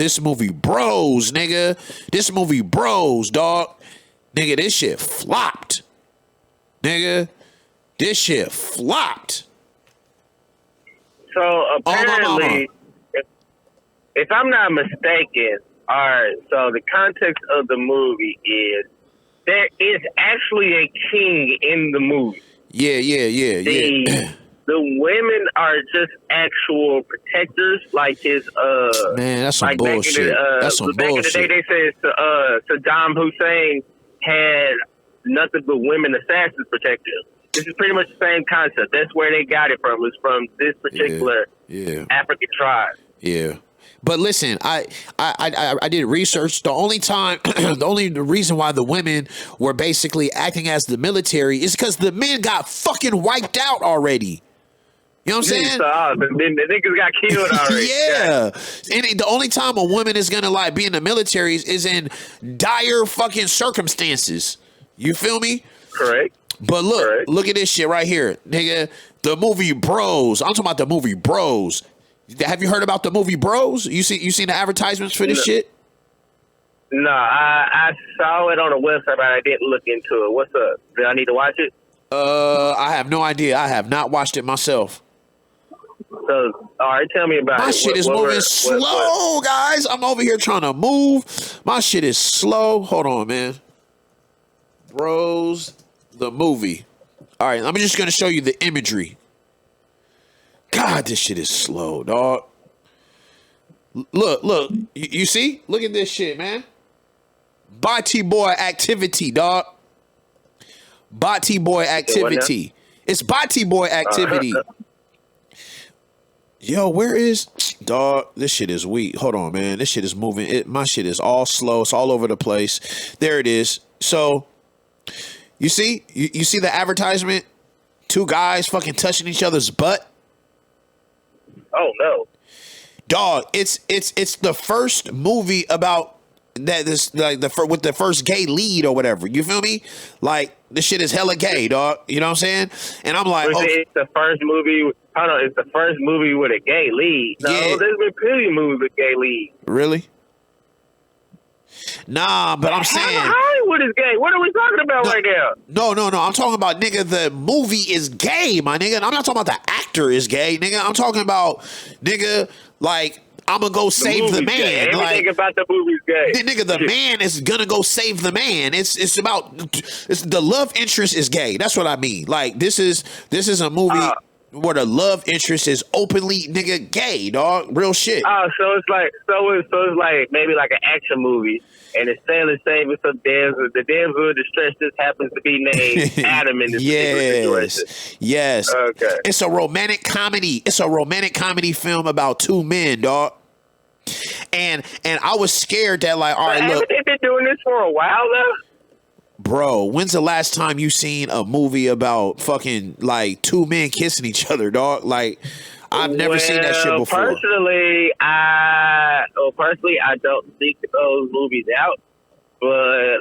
This movie bros, nigga. This movie bros, dog. Nigga, this shit flopped. Nigga, this shit flopped. So apparently, if I'm not mistaken, all right, so the context of the movie is there is actually a king in the movie. Yeah. The women are just actual protectors, like his man, that's some like bullshit. That's some back bullshit. in the day, they said Saddam Hussein had nothing but women assassins protecting him. This is pretty much the same concept. That's where they got it from. Was from this particular African tribe. Yeah. But listen, I did research. The only time, the reason why the women were basically acting as the military is because the men got fucking wiped out already. You know what I'm saying? The niggas got killed already. Yeah. And the only time a woman is gonna like be in the military is in dire fucking circumstances. You feel me? Correct. But look at this shit right here, nigga. The movie Bros. I'm talking about the movie Bros. Have you heard about the movie Bros? You seen the advertisements for this shit? No, I saw it on a website, but I didn't look into it. What's up? Do I need to watch it? I have no idea. I have not watched it myself. So, all right, tell me about it. My shit is moving slow, guys. I'm over here trying to move. My shit is slow. Hold on, man. Bros, the movie. All right, I'm just going to show you the imagery. God, this shit is slow, dog. Look. You see? Look at this shit, man. Body boy activity, dog. Body boy activity. It's body boy activity. Yo, where is dog? This shit is weak. Hold on, man. This shit is moving. My shit is all slow. It's all over the place. There it is. So you see? You see the advertisement? Two guys fucking touching each other's butt. Oh no. Dog, it's the first movie about that this like with the first gay lead or whatever. You feel me? Like this shit is hella gay, dog. You know what I'm saying? And I'm like, it's the first movie. Hold on, it's the first movie with a gay lead. No, there's been plenty of movies with gay leads. Really? Nah, but I'm saying Hollywood is gay. What are we talking about right now? No. I'm talking about, nigga, the movie is gay, my nigga. I'm not talking about the actor is gay, nigga. I'm talking about, nigga, like, I'm gonna go save the man. Gay. Everything like, about the movie's gay. Nigga, the man is gonna go save the man. It's the love interest is gay. That's what I mean. Like, this is a movie where the love interest is openly, nigga, gay, dog. Real shit. Oh, so it's like maybe like an action movie, and it's saving some damsel. The damsel in distress just happens to be named Adam in this particular situation. Yes. Okay. It's a romantic comedy. It's a romantic comedy film about two men, dog. And I was scared that, like, all right, look. Haven't they been doing this for a while now? Bro, when's the last time you seen a movie about fucking like two men kissing each other, dog? Like, I've never seen that shit before. Personally, I don't seek those movies out, but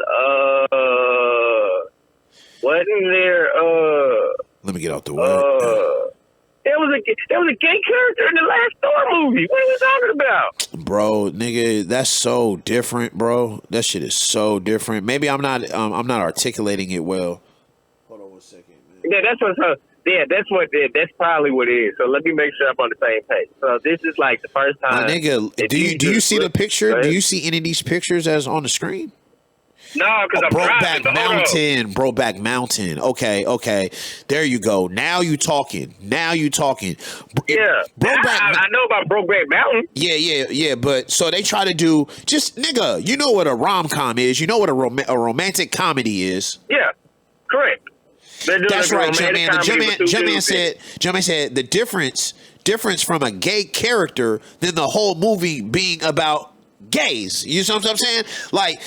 wasn't there? Let me get out the way. There was a gay character in the last Thor movie. What are we talking about? Bro, nigga, that's so different, bro. That shit is so different. Maybe I'm not articulating it well. Hold on one second, man. Yeah, that's probably what it is. So let me make sure I'm on the same page. So this is like the first time. My nigga, do you see the picture? Do you see any of these pictures as on the screen? No, because I'm driving. Brokeback Mountain. Okay. There you go. Now you talking. Yeah. Brokeback. I know about Brokeback Mountain. Yeah. But so they try to do just, nigga. You know what a rom-com is. You know what a romantic comedy is. Yeah, correct. That's right, Jumpman said the difference from a gay character than the whole movie being about gays. You know what I'm saying? Like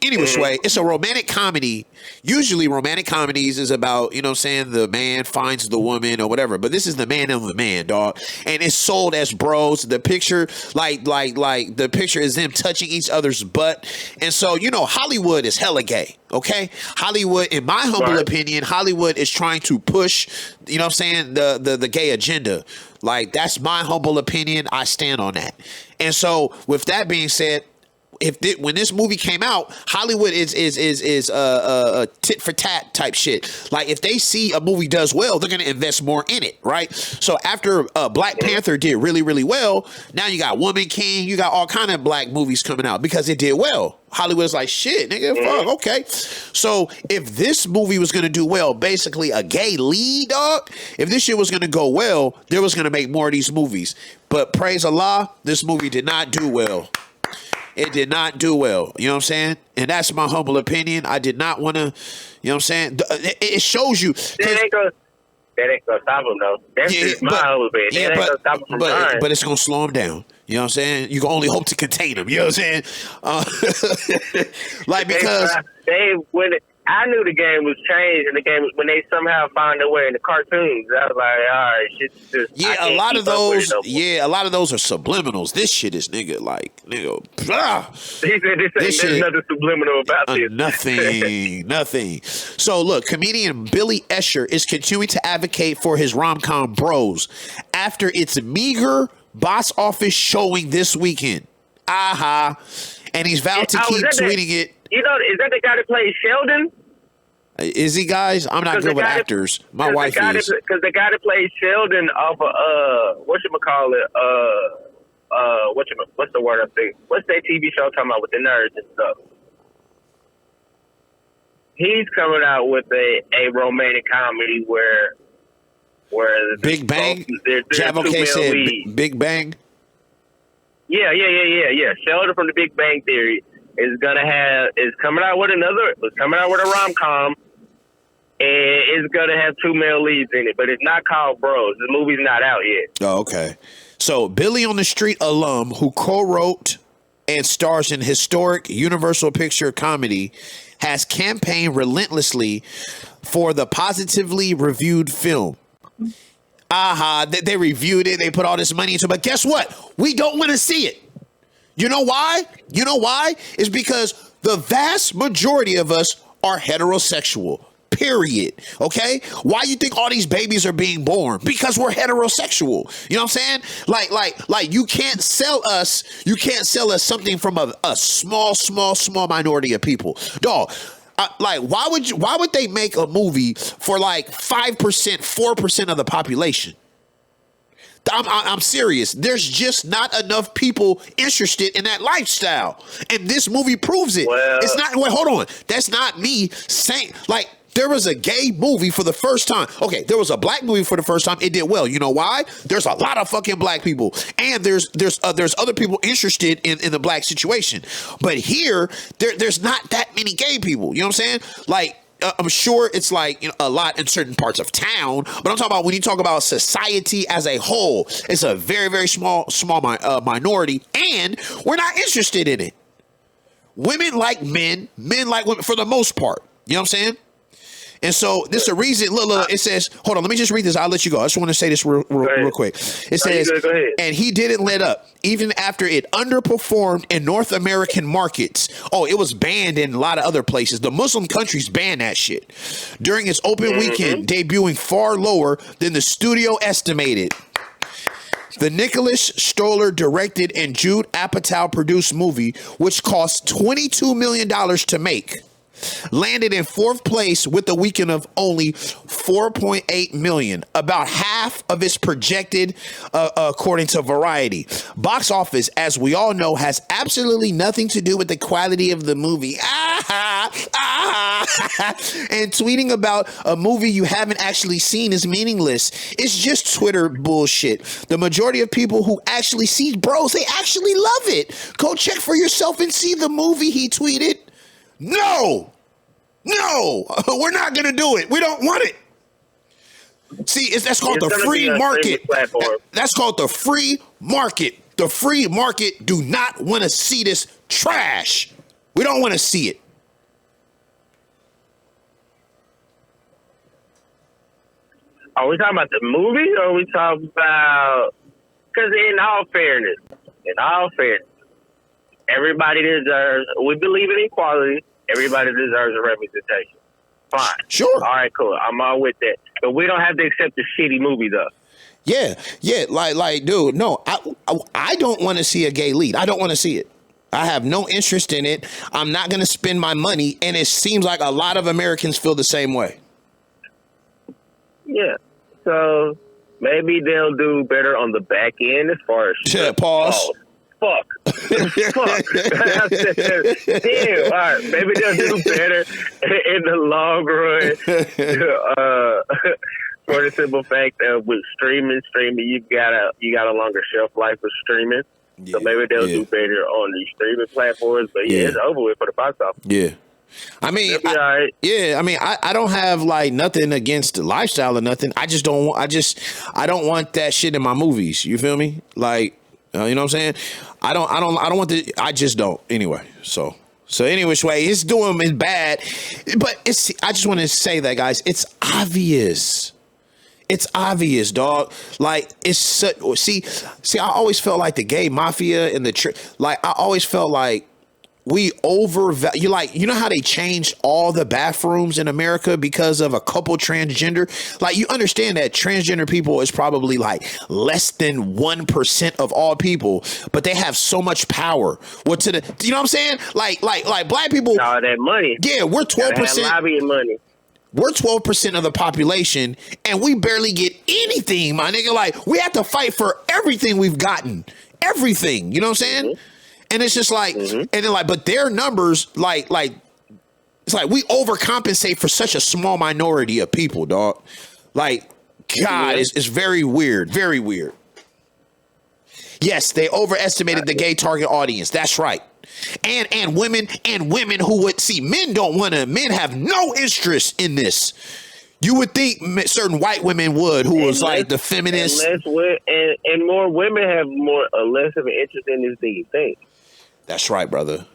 anyway, way, it's a romantic comedy. Usually romantic comedies is about, you know what I'm saying, the man finds the woman or whatever. But this is the man and the man, dog. And it's sold as bros. The picture, like the picture is them touching each other's butt. And so, you know, Hollywood is hella gay. Okay? Hollywood, in my humble opinion, Hollywood is trying to push, you know what I'm saying, the gay agenda. Like, that's my humble opinion. I stand on that. And so, with that being said, when this movie came out, Hollywood is a tit for tat type shit. Like, if they see a movie does well, they're gonna invest more in it, right? So after Black Panther did really, really well, now you got Woman King, you got all kind of black movies coming out because it did well. Hollywood's like, shit, nigga, fuck, okay. So if this movie was gonna do well, basically a gay lead, dog, if this shit was gonna go well, they was gonna make more of these movies. But praise Allah, this movie did not do well. It did not do well. You know what I'm saying? And that's my humble opinion. I did not want to, you know what I'm saying? It shows you. That ain't gonna stop him, though. That's just my humble opinion. That ain't gonna stop him from trying. But it's going to slow him down. You know what I'm saying? You can only hope to contain him. You know what I'm saying? Like, because I knew the game was changed, and the game when they somehow found their way in the cartoons. I was like, all right, shit's just a lot of those. A lot of those are subliminals. This shit is nigga. There's nothing subliminal about this. Nothing. So look, comedian Billy Eichner is continuing to advocate for his rom-com bros after its meager box office showing this weekend. And he's vowed to keep tweeting it. You know, is that the guy that plays Sheldon? Is he, guys? I'm not good with actors. My wife is. Because the guy that plays Sheldon off of whatchamacallit, what's the word I'm thinking? What's that TV show talking about with the nerds and stuff? He's coming out with a romantic comedy where Big Bang? Javoke said Big Bang? Yeah. Sheldon from the Big Bang Theory is coming out with a rom-com, and it's gonna have 2 male leads in it, but it's not called Bros. The movie's not out yet. Oh, okay. So Billy on the Street alum who co-wrote and stars in historic Universal Picture comedy has campaigned relentlessly for the positively reviewed film. They reviewed it, they put all this money into it, but guess what? We don't want to see it. You know why? It's because the vast majority of us are heterosexual. Period. Okay? Why you think all these babies are being born? Because we're heterosexual. You know what I'm saying? Like you can't sell us something from a small minority of people. Dog. Why would they make a movie for like 5%, 4% of the population? I'm serious. There's just not enough people interested in that lifestyle. And this movie proves it. Well, it's not, wait, hold on. That's not me saying, like, there was a gay movie for the first time. Okay, there was a black movie for the first time. It did well. You know why? There's a lot of fucking black people. And there's other people interested in the black situation. But here, there's not that many gay people. You know what I'm saying? Like, I'm sure it's like, you know, a lot in certain parts of town, but I'm talking about when you talk about society as a whole, it's a very, very small minority, and we're not interested in it. Women like men like women for the most part. You know what I'm saying? And so this is a reason. Look, it says, hold on, let me just read this. I'll let you go. I just want to say this real quick. It says, go ahead. And he didn't let up, even after it underperformed in North American markets. Oh, it was banned in a lot of other places. The Muslim countries banned that shit during its open weekend, debuting far lower than the studio estimated. The Nicolas Stoller directed and Jude Apatow produced movie, which cost $22 million to make, landed in 4th place with a weekend of only 4.8 million, about half of its projected, according to Variety. Box office, as we all know, has absolutely nothing to do with the quality of the movie. And tweeting about a movie you haven't actually seen is meaningless. It's just Twitter bullshit. The majority of people who actually see Bros, they actually love it. Go check for yourself and see the movie, he tweeted. No, we're not going to do it. We don't want it. See, that's called the free market. That's called the free market. The free market do not want to see this trash. We don't want to see it. Are we talking about the movie, or are we talking about? Because in all fairness, everybody deserves. We believe in equality. Everybody deserves a representation. Fine. Sure. All right, cool. I'm all with that. But we don't have to accept the shitty movie, though. Yeah, like, dude, no, I don't want to see a gay lead. I don't want to see it. I have no interest in it. I'm not going to spend my money, and it seems like a lot of Americans feel the same way. Yeah, so maybe they'll do better on the back end as far as pause. Fuck. Fuck. Damn. All right. Maybe they'll do better in the long run. For the simple fact that with streaming, you got a longer shelf life with streaming. Yeah, so maybe they'll do better on these streaming platforms. But it's over with for the box office. Yeah. I mean, I don't have like nothing against the lifestyle or nothing. I don't want that shit in my movies. You feel me? Like, you know what I'm saying? I don't want I just don't anyway. So anyway, it's doing is bad, but I just want to say that, guys, it's obvious. It's obvious, dog. Like, it's see, I always felt like the gay mafia and I always felt like we overvalue, like, you know how they changed all the bathrooms in America because of a couple transgender? Like, you understand that transgender people is probably like less than 1% of all people, but they have so much power. You know what I'm saying? Like black people. All that money. Yeah, we're 12%. Lobbying money. We're 12% of the population, and we barely get anything, my nigga. Like, we have to fight for everything we've gotten. Everything. You know what I'm saying? Mm-hmm. And it's just like, and then like, but their numbers, like, it's like we overcompensate for such a small minority of people, dog. Like, God, it's very weird. Very weird. Yes, they overestimated the gay target audience. That's right. And women who would see men have no interest in this. You would think certain white women would, who was like the feminists. And more women have less of an interest in this than you think. That's right, brother.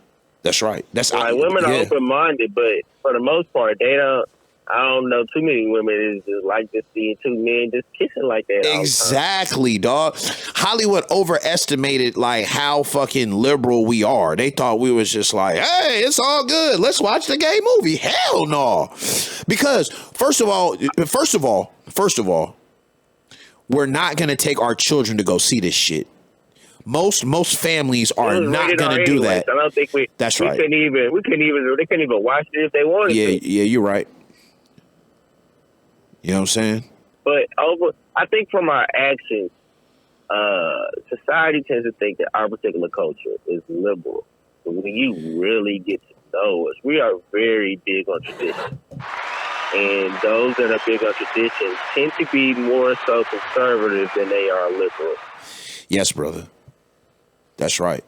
That's right. That's like women are open-minded, but for the most part, I don't know too many women is just like just seeing two men just kissing like that. Exactly, dog. Hollywood overestimated like how fucking liberal we are. They thought we was just like, hey, it's all good. Let's watch the gay movie. Hell no. Because first of all, we're not gonna take our children to go see this shit. Most families are not going to do that. So I don't think That's right. They couldn't even watch it if they wanted to. Yeah, you're right. You know what I'm saying? But I think from our actions, society tends to think that our particular culture is liberal. But when you really get to know us, we are very big on tradition. And those that are big on tradition tend to be more so conservative than they are liberal. Yes, brother. That's right.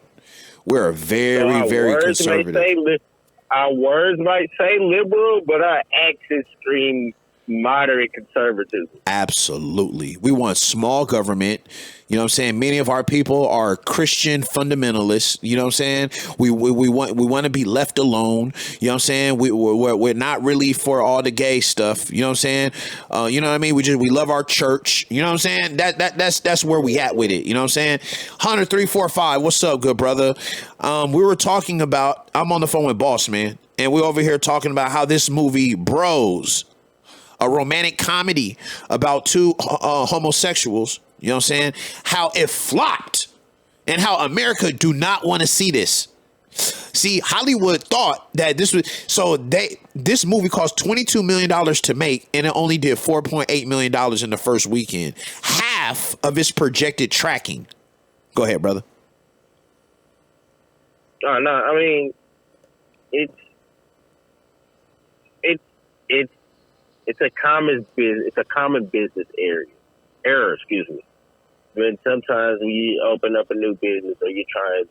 We're very, very conservative. Our words might say liberal, but our actions scream moderate conservatism. Absolutely. We want small government. You know what I'm saying? Many of our people are Christian fundamentalists. You know what I'm saying? We want to be left alone. You know what I'm saying? We're not really for all the gay stuff. You know what I'm saying? You know what I mean? We love our church. You know what I'm saying? That's where we at with it. You know what I'm saying? 100-345. What's up, good brother? We were talking about, I'm on the phone with BOSSMAN, and we're over here talking about how this movie Bros, a romantic comedy about two homosexuals, you know what I'm saying, how it flopped and how America do not want to see this. See, Hollywood thought that this movie cost $22 million to make, and it only did $4.8 million in the first weekend. Half of its projected tracking. Go ahead, brother. No, I mean, it's a common business. It's a common business error. Excuse me. When sometimes when you open up a new business or you're trying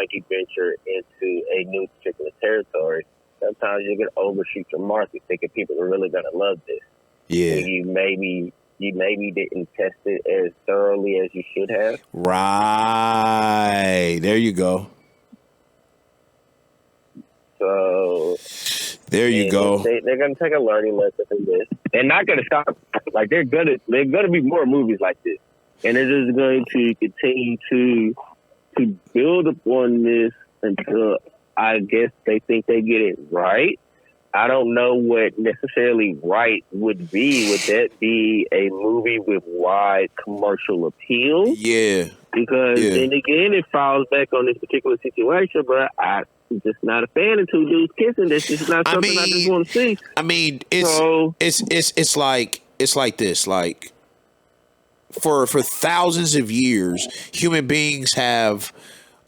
to venture into a new particular territory, sometimes you're gonna overshoot your market, thinking people are really gonna love this. Yeah. And you maybe didn't test it as thoroughly as you should have. Right. There you go. So there you go. They're gonna take a learning lesson from this. They're not gonna stop. Like they're gonna be more movies like this, and they're just going to continue to build upon this until I guess they think they get it right. I don't know what necessarily right would be. Would that be a movie with wide commercial appeal? Yeah. Because then again, it falls back on this particular situation, but I'm just not a fan of two dudes kissing. That's just not something I just want to see. I mean, it's like this. Like for thousands of years, human beings have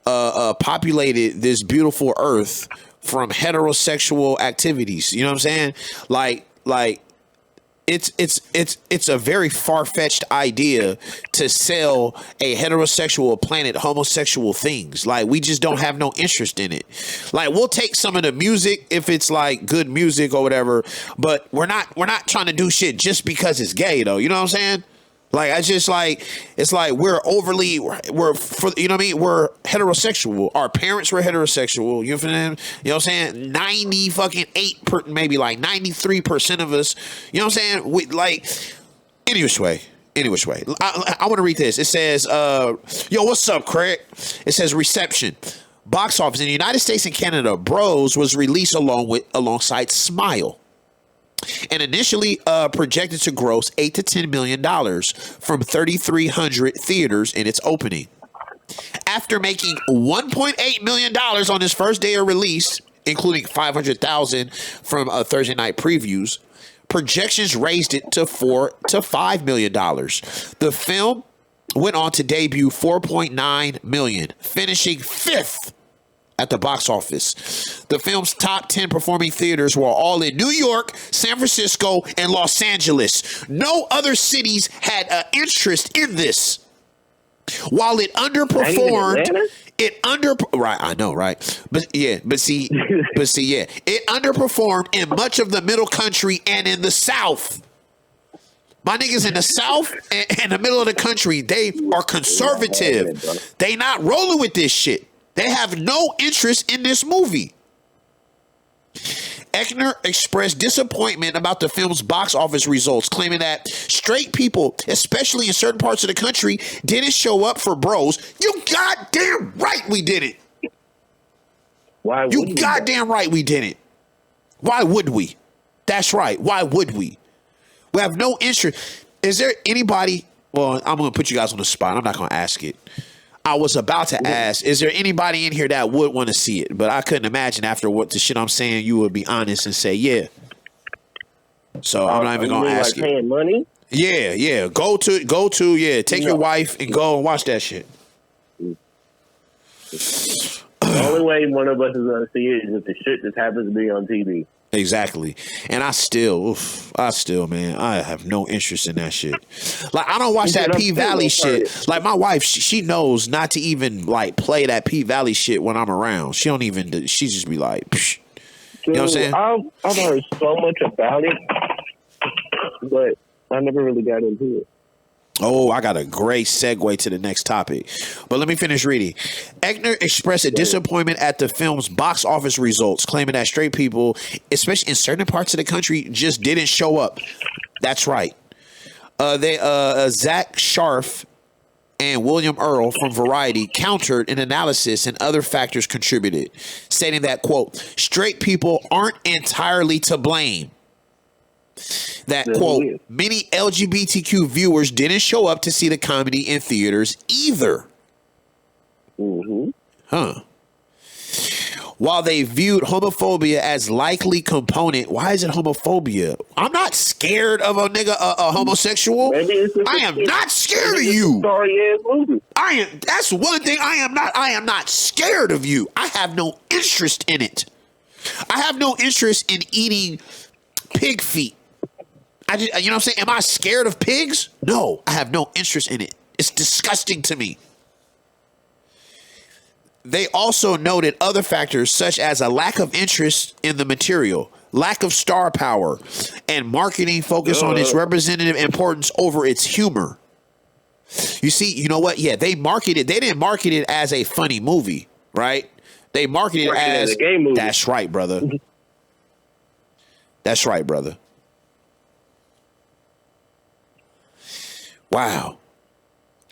populated this beautiful earth from heterosexual activities. You know what I'm saying? Like it's a very far-fetched idea to sell a heterosexual planet homosexual things. Like, we just don't have no interest in it. Like, we'll take some of the music if it's like good music or whatever, but we're not trying to do shit just because it's gay though. You know what I'm saying? Like, I just like, it's like we're you know what I mean? We're heterosexual. Our parents were heterosexual. You know what I'm saying? 98%, maybe like 93% of us. You know what I'm saying? We like, anyway. I want to read this. It says, yo, what's up, Craig? It says reception. Box office in the United States and Canada, Bros was released alongside Smile, and initially projected to gross $8 to $10 million from 3,300 theaters in its opening. After making $1.8 million on its first day of release, including $500,000 from Thursday night previews, projections raised it to $4 to $5 million. The film went on to debut $4.9 million, finishing fifth at the box office. The film's top 10 performing theaters were all in New York, San Francisco, and Los Angeles. No other cities had an interest in this. While it underperformed, right, I know, right? But see, it underperformed in much of the middle country and in the South. My niggas in the South and the middle of the country, they are conservative. They not rolling with this shit. They have no interest in this movie. Eichner expressed disappointment about the film's box office results, claiming that straight people, especially in certain parts of the country, didn't show up for Bros. You goddamn right we didn't. Why would you goddamn right we didn't. Why would we? That's right. Why would we? We have no interest. Is there anybody? Well, I'm going to put you guys on the spot. I'm not going to ask it. I was about to ask, is there anybody in here that would want to see it? But I couldn't imagine after what the shit I'm saying, you would be honest and say, yeah. So I'm not even going to ask you. Paying money? Yeah. Go to, take your wife and go and watch that shit. The only way one of us is going to see it is if the shit just happens to be on TV. Exactly. And I still, man, I have no interest in that shit. Like, I don't watch that P-Valley shit. Like, my wife, she knows not to even, like, play that P-Valley shit when I'm around. She don't even, she just be like, psh. You know what I'm saying? I've heard so much about it, but I never really got into it. Oh, I got a great segue to the next topic. But let me finish reading. Eichner expressed a disappointment at the film's box office results, claiming that straight people, especially in certain parts of the country, just didn't show up. That's right. Zach Sharf and William Earl from Variety countered an analysis and other factors contributed, stating that, quote, straight people aren't entirely to blame. That, quote, many LGBTQ viewers didn't show up to see the comedy in theaters either. Mm-hmm. Huh. While they viewed homophobia as likely component, why is it homophobia? I'm not scared of a nigga, a homosexual. I am not scared of you. That's one thing I am not scared of you. I have no interest in it. I have no interest in eating pig feet. You know what I'm saying? Am I scared of pigs? No, I have no interest in it. It's disgusting to me. They also noted other factors such as a lack of interest in the material, lack of star power, and marketing focus on its representative importance over its humor. You see, you know what? Yeah, they didn't market it as a funny movie, right? They marketed it as a gay movie. That's right, brother. That's right, brother. Wow.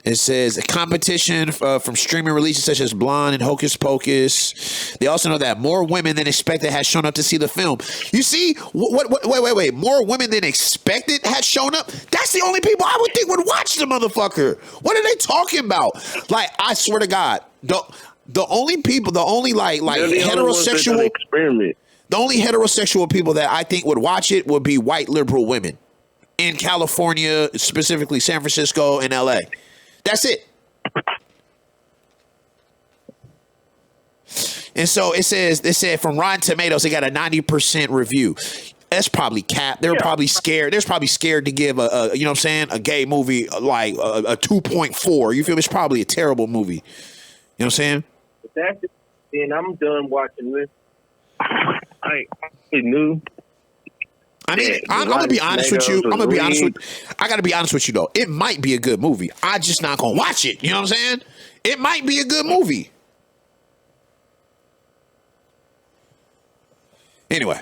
It says a competition from streaming releases such as Blonde and Hocus Pocus. They also know that more women than expected has shown up to see the film. You see, wait. More women than expected had shown up. That's the only people I would think would watch the motherfucker. What are they talking about? Like, I swear to God, the only people, the only like heterosexual experiment. The only heterosexual people that I think would watch it would be white liberal women in California, specifically San Francisco and LA. That's it. And so it said from Rotten Tomatoes, it got a 90% review. That's probably cap. They're probably scared. They're probably scared to give a you know what I'm saying, a gay movie like a 2.4. You feel me? It's probably a terrible movie. You know what I'm saying? If that's it, then I'm done watching this. I knew. I mean, I'm gonna be honest with you. I gotta be honest with you though. It might be a good movie. I just not gonna watch it. You know what I'm saying? It might be a good movie. Anyway,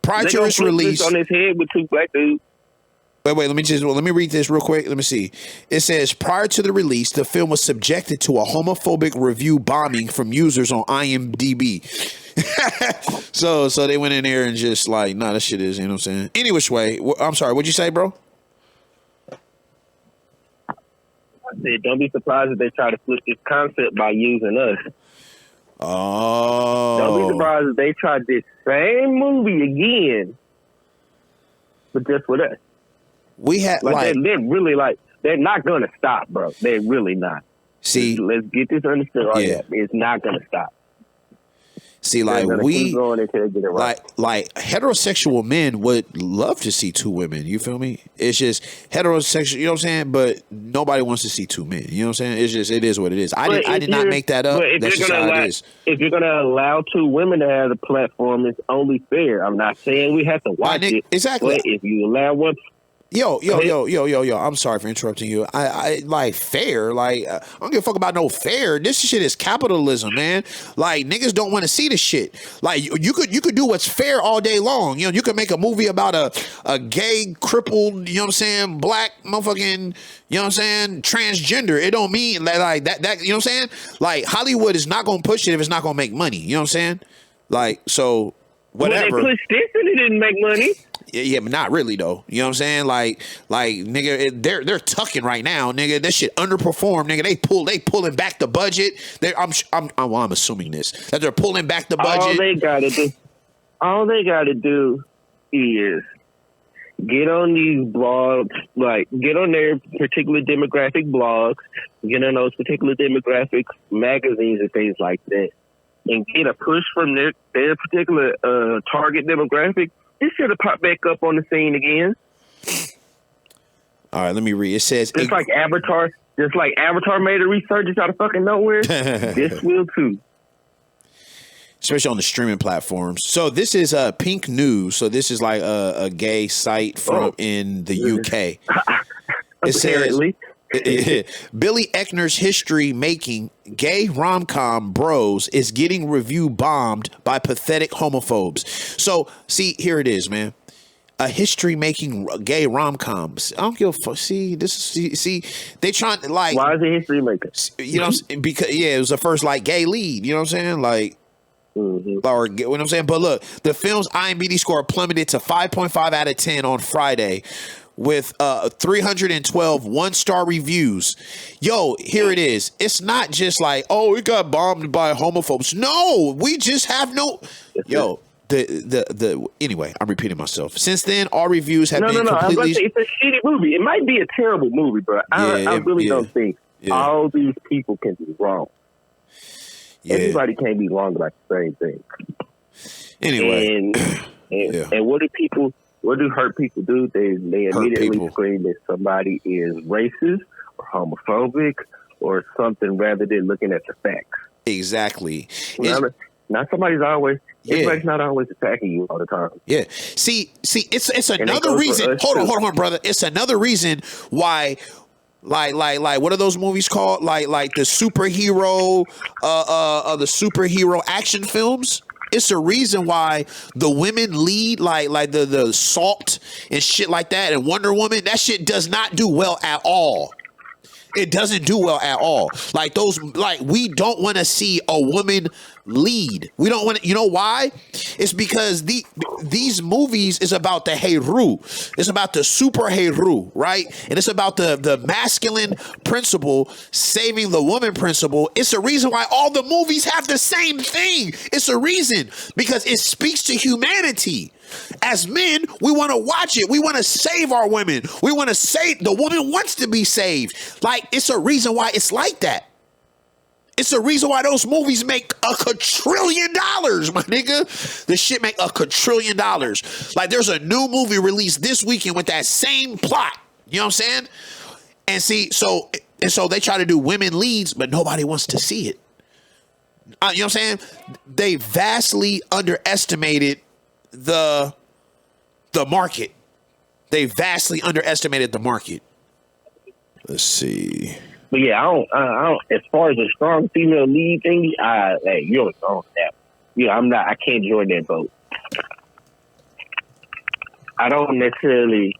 prior to its release, on his head with two black dudes. Wait. Let me read this real quick. Let me see. It says prior to the release, the film was subjected to a homophobic review bombing from users on IMDb. so they went in there and just like, nah, that shit is, you know what I'm saying? Any which way. I'm sorry, what'd you say, bro? I said, don't be surprised if they try to flip this concept by using us. Oh. Don't be surprised if they tried this same movie again, but just with us. We had like they're really like, they're not going to stop, bro. They're really not. See, let's get this understood. Yeah. It's not going to stop. See, like like heterosexual men would love to see two women. You feel me? It's just heterosexual. You know what I'm saying? But nobody wants to see two men. You know what I'm saying? It's just, it is what it is. I did not make that up. That's just how it is. If you're gonna allow two women to have the platform, it's only fair. I'm not saying we have to watch it. Exactly. But if you allow one. Yo. I'm sorry for interrupting you. I like fair. Like, I don't give a fuck about no fair. This shit is capitalism, man. Like, niggas don't want to see this shit. Like, you could do what's fair all day long. You know, you could make a movie about a gay, crippled, you know what I'm saying, black motherfucking, you know what I'm saying, transgender. It don't mean like that, you know what I'm saying? Like, Hollywood is not gonna push it if it's not gonna make money. You know what I'm saying? Like, so whatever. When they pushed this and it didn't make money. Yeah, but not really though. You know what I'm saying? Like nigga, they're tucking right now, nigga. That shit underperformed, nigga. They pulling back the budget. I'm assuming this, that they're pulling back the budget. All they gotta do is get on these blogs, like get on their particular demographic blogs, get on those particular demographic magazines and things like that, and get a push from their particular target demographic. This should have popped back up on the scene again. All right, let me read. It says just like Avatar made a resurgence out of fucking nowhere. This will too. Especially on the streaming platforms. So this is Pink News. So this is like a gay site from in the UK. It says Billy Eichner's history-making gay rom-com bros is getting review bombed by pathetic homophobes. So, see, here it is, man. A history-making gay rom-coms. I don't give a fuck. See, they trying to, like... Why is it history-making? You know, because, it was the first, like, gay lead. You know what I'm saying? Like... Mm-hmm. Or you know what I'm saying? But look, the film's IMDb score plummeted to 5.5 out of 10 on Friday, with 312 one-star reviews. Yo, here it is. It's not just like, oh, it got bombed by homophobes. No, we just have no. Yo, anyway, I'm repeating myself. Since then, all reviews have been completely. It's a shitty movie. It might be a terrible movie, but I really don't think all these people can be wrong. Yeah. Everybody can't be wrong about the same thing. Anyway, and what do people? What do hurt people do? They immediately scream that somebody is racist or homophobic or something rather than looking at the facts. Exactly. Everybody's not always attacking you all the time. Yeah. See, it's another reason. Hold on, brother. It's another reason why. Like, what are those movies called? Like the superhero, the superhero action films. It's a reason why the women lead, like the Salt and shit like that, and Wonder Woman. That shit does not do well at all. It doesn't do well at all. Like we don't want to see a woman lead. We don't want to, you know why? It's because these movies is about the Heru. It's about the super Heru, right? And it's about the masculine principle saving the woman principle. It's a reason why all the movies have the same thing. It's a reason because it speaks to humanity. As men, we want to watch it. We want to save our women. We want to save, the woman wants to be saved. Like, it's a reason why it's like that. It's a reason why those movies make $1 quadrillion, my nigga. The shit make $1 quadrillion. Like, there's a new movie released this weekend with that same plot. You know what I'm saying? And see, so they try to do women leads, but nobody wants to see it. You know what I'm saying? They vastly underestimated the market. They vastly underestimated the market. Let's see. But yeah, I don't. As far as a strong female lead thing, hey, you're on that. Yeah, I can't join that boat. I don't necessarily.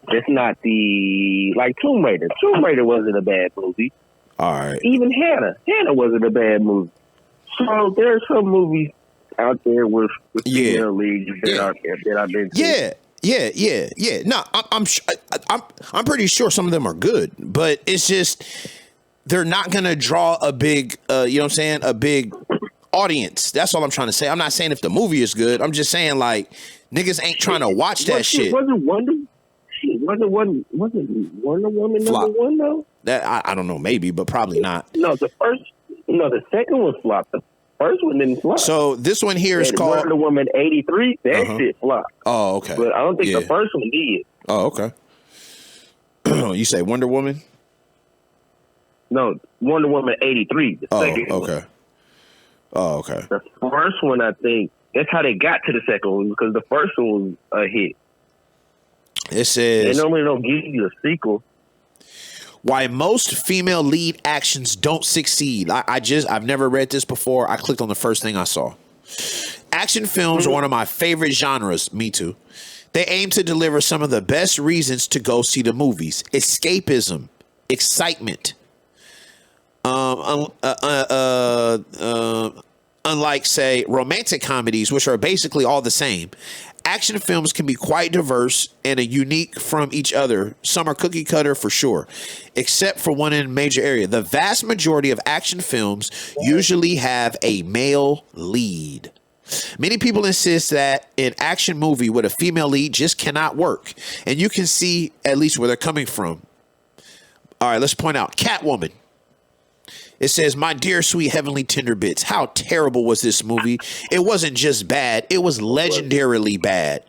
It's not the like Tomb Raider. Tomb Raider wasn't a bad movie. All right. Even Hannah wasn't a bad movie. So there are some movies out there with female leads that I've been to. Yeah. No, I'm pretty sure some of them are good, but it's just they're not gonna draw a big, you know what I'm saying, a big audience. That's all I'm trying to say. I'm not saying if the movie is good. I'm just saying like niggas ain't trying to watch that shit. Wasn't Wonder Woman number one though? That I don't know, maybe, but probably not. No, the second one flopped. The first one didn't flop. So this one here is called Wonder Woman 83. That shit flopped. Oh, okay. But I don't think the first one did. Oh, okay. You say Wonder Woman? No, Wonder Woman 83. The second one. Okay. Oh, okay. The first one, I think, that's how they got to the second one because the first one was a hit. It says they normally don't give you a sequel. Why most female lead actions don't succeed. I've never read this before. I clicked on the first thing I saw. Action films are one of my favorite genres. Me too. They aim to deliver some of the best reasons to go see the movies. Escapism, excitement. Unlike, say, romantic comedies, which are basically all the same, action films can be quite diverse and unique from each other. Some are cookie cutter for sure, except for one in a major area. The vast majority of action films usually have a male lead. Many people insist that an action movie with a female lead just cannot work, and you can see at least where they're coming from. All right, let's point out Catwoman. It says, my dear, sweet, heavenly tender bits. How terrible was this movie? It wasn't just bad. It was legendarily bad.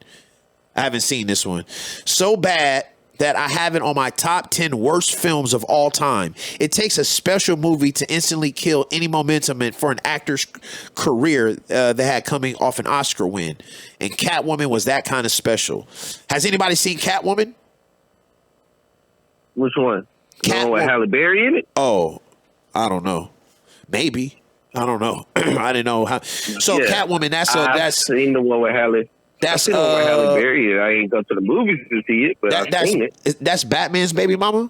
I haven't seen this one. So bad that I have it on my top 10 worst films of all time. It takes a special movie to instantly kill any momentum for an actor's career that had coming off an Oscar win. And Catwoman was that kind of special. Has anybody seen Catwoman? Which one? The one with Halle Berry in it? Oh, I don't know. Maybe. I don't know. I didn't know how. So Catwoman, I've seen the one with Halle. I've seen the one with Halle Berry. I ain't go to the movies to see it, but I've seen it. That's Batman's baby mama?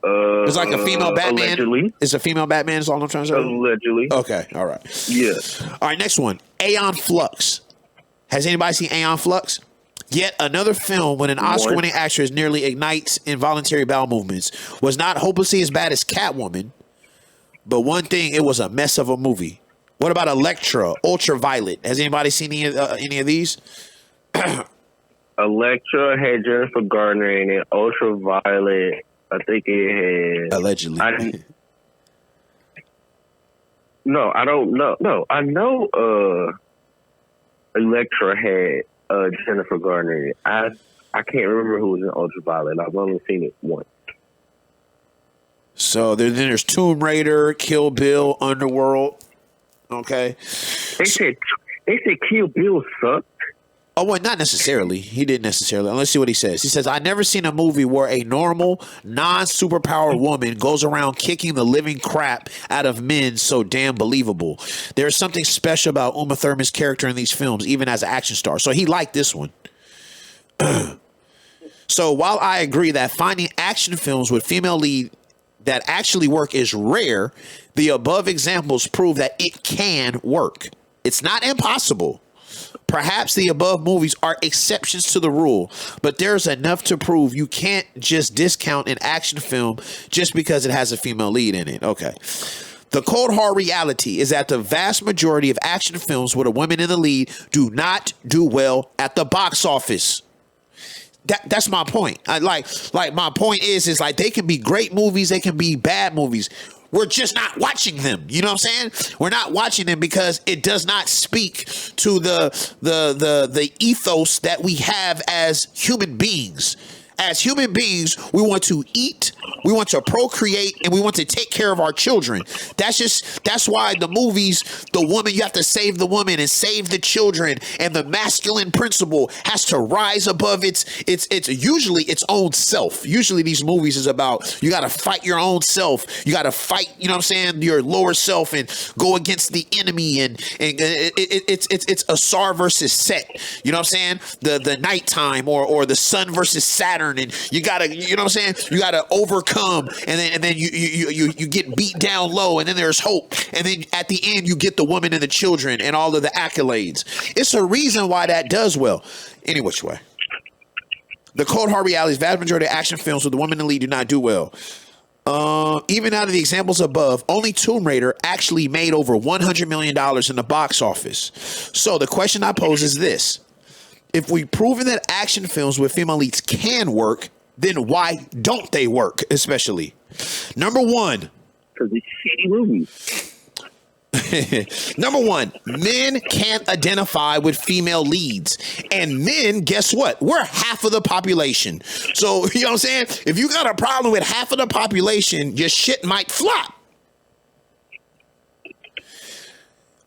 It's like a female Batman. Allegedly. It's a female Batman is all I'm trying to say? Allegedly. Okay, all right. Yeah. All right, next one. Aeon Flux. Has anybody seen Aeon Flux? Yet another film when an Oscar-winning actress nearly ignites involuntary bowel movements. Was not hopelessly as bad as Catwoman, but one thing, it was a mess of a movie. What about Elektra, Ultraviolet? Has anybody seen any of these? Elektra had Jennifer Garner in it. Ultraviolet, I think it had... Allegedly. No, I don't know. No, I know Elektra had Jennifer Garner in it. I can't remember who was in Ultraviolet. I've only seen it once. So then there's Tomb Raider, Kill Bill, Underworld. Okay. They said Kill Bill sucked. Oh, well, not necessarily. He didn't necessarily. Let's see what he says. He says, I never seen a movie where a normal, non-superpower woman goes around kicking the living crap out of men so damn believable. There's something special about Uma Thurman's character in these films, even as an action star. So he liked this one. So while I agree that finding action films with female lead that actually work is rare, the above examples prove that it can work. It's not impossible. Perhaps the above movies are exceptions to the rule, but there's enough to prove you can't just discount an action film just because it has a female lead in it. Okay. The cold hard reality is that the vast majority of action films with a woman in the lead do not do well at the box office. That's my point. Like my point is like they can be great movies, they can be bad movies. We're just not watching them. You know what I'm saying? We're not watching them because it does not speak to the ethos that we have as human beings. As human beings, we want to eat, we want to procreate, and we want to take care of our children. That's why the movies, the woman, you have to save the woman and save the children, and the masculine principle has to rise above it's usually its own self. Usually these movies is about you got to fight your own self. You got to fight, you know what I'm saying, your lower self and go against the enemy, and it's a Sar versus Set. You know what I'm saying? The nighttime or the sun versus Saturn. And you gotta, you know what I'm saying? You gotta overcome, and then you get beat down low, and then there's hope, and then at the end you get the woman and the children and all of the accolades. It's a reason why that does well. Any which way, the cold hard reality is vast majority of action films with the woman in the lead do not do well. Even out of the examples above, only Tomb Raider actually made over $100 million in the box office. So the question I pose is this. If we've proven that action films with female leads can work, then why don't they work, especially? Number one. Because it's shitty movies. Number one, men can't identify with female leads. And men, guess what? We're half of the population. So, you know what I'm saying? If you got a problem with half of the population, your shit might flop.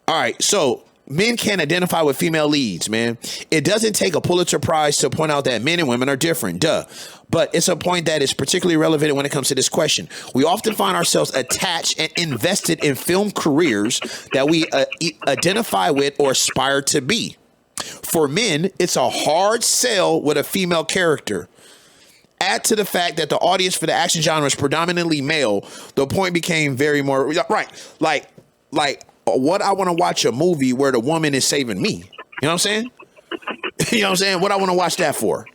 All right, so men can't identify with female leads, man. It doesn't take a Pulitzer Prize to point out that men and women are different, duh. But it's a point that is particularly relevant when it comes to this question. We often find ourselves attached and invested in film careers that we identify with or aspire to be. For men, it's a hard sell with a female character. Add to the fact that the audience for the action genre is predominantly male, the point became very more right. Like what I want to watch a movie where the woman is saving me. You know what I'm saying? You know what I'm saying? What I want to watch that for.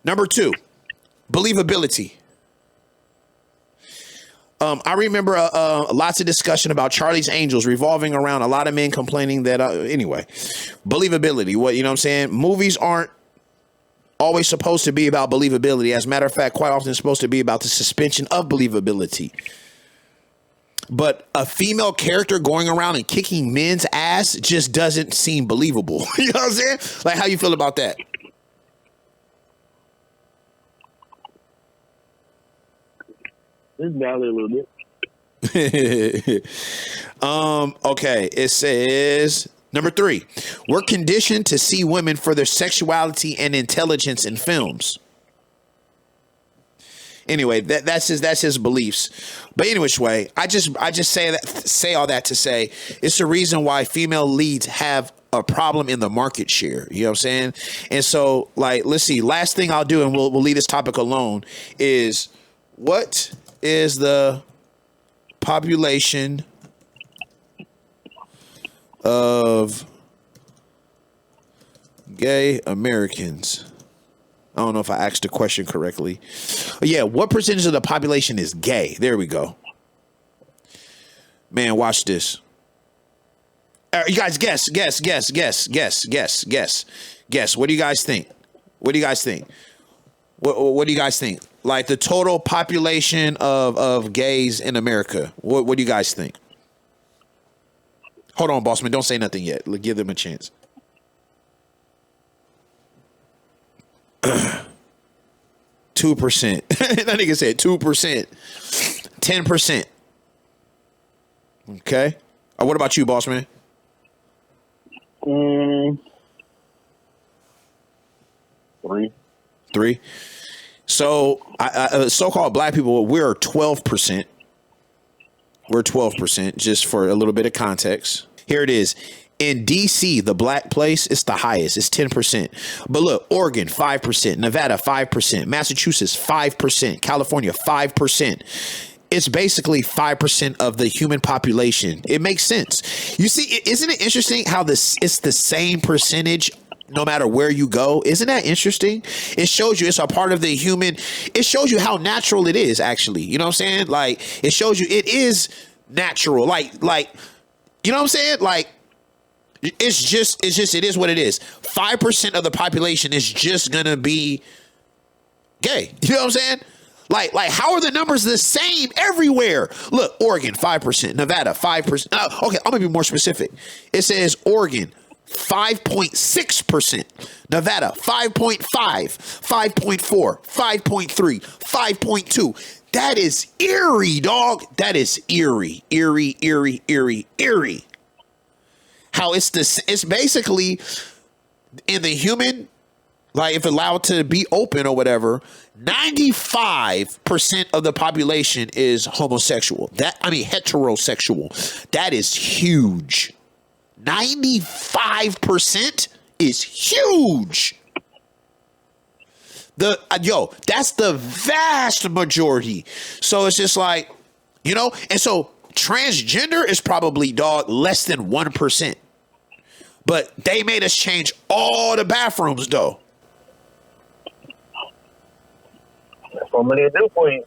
Number two, believability. I remember lots of discussion about Charlie's Angels revolving around a lot of men complaining that anyway, believability. What, you know what I'm saying? Movies aren't always supposed to be about believability. As a matter of fact, quite often it's supposed to be about the suspension of believability. But a female character going around and kicking men's ass just doesn't seem believable. You know what I'm saying? Like, how you feel about that? It's valid a little bit. Okay. It says number three, we're conditioned to see women for their sexuality and intelligence in films. Anyway, that's his beliefs. But anyway, I just say all that to say it's the reason why female leads have a problem in the market share. You know what I'm saying? And so, like, let's see. Last thing I'll do, and we'll leave this topic alone, is what is the population of gay Americans? I don't know if I asked the question correctly. But yeah, what percentage of the population is gay? There we go. Man, watch this. You guys guess. Guess. What do you guys think? What do you guys think? What do you guys think? Like the total population of gays in America. What do you guys think? Hold on, Bossman. Don't say nothing yet. Give them a chance. 2%. That nigga said 2%. 10%. Okay. What about you, Bossman? 3. So, so-called black people, we're 12%. We're 12%, just for a little bit of context. Here it is. In DC, the black place, it's the highest. It's 10%. But look, Oregon, 5%. Nevada, 5%. Massachusetts, 5%. California, 5%. It's basically 5% of the human population. It makes sense. You see, isn't it interesting how it's the same percentage no matter where you go? Isn't that interesting? It shows you it's a part of the human. It shows you how natural it is, actually. You know what I'm saying? Like, it shows you it is natural. Like, you know what I'm saying? Like, it is what it is. 5% of the population is just gonna be gay. You know what I'm saying? Like how are the numbers the same everywhere? Look, Oregon, 5%, Nevada, 5%. Okay, I'm gonna be more specific. It says Oregon, 5.6%, Nevada, 5.5, 5.4, 5.3, 5.2. That is eerie, dog. That is eerie. How it's basically in the human, like if allowed to be open or whatever, 95% of the population is homosexual. Heterosexual. That is huge. 95% is huge. That's the vast majority. So it's just like, you know, and so transgender is probably, dog, less than 1%. But they made us change all the bathrooms, though. That's what money do for you.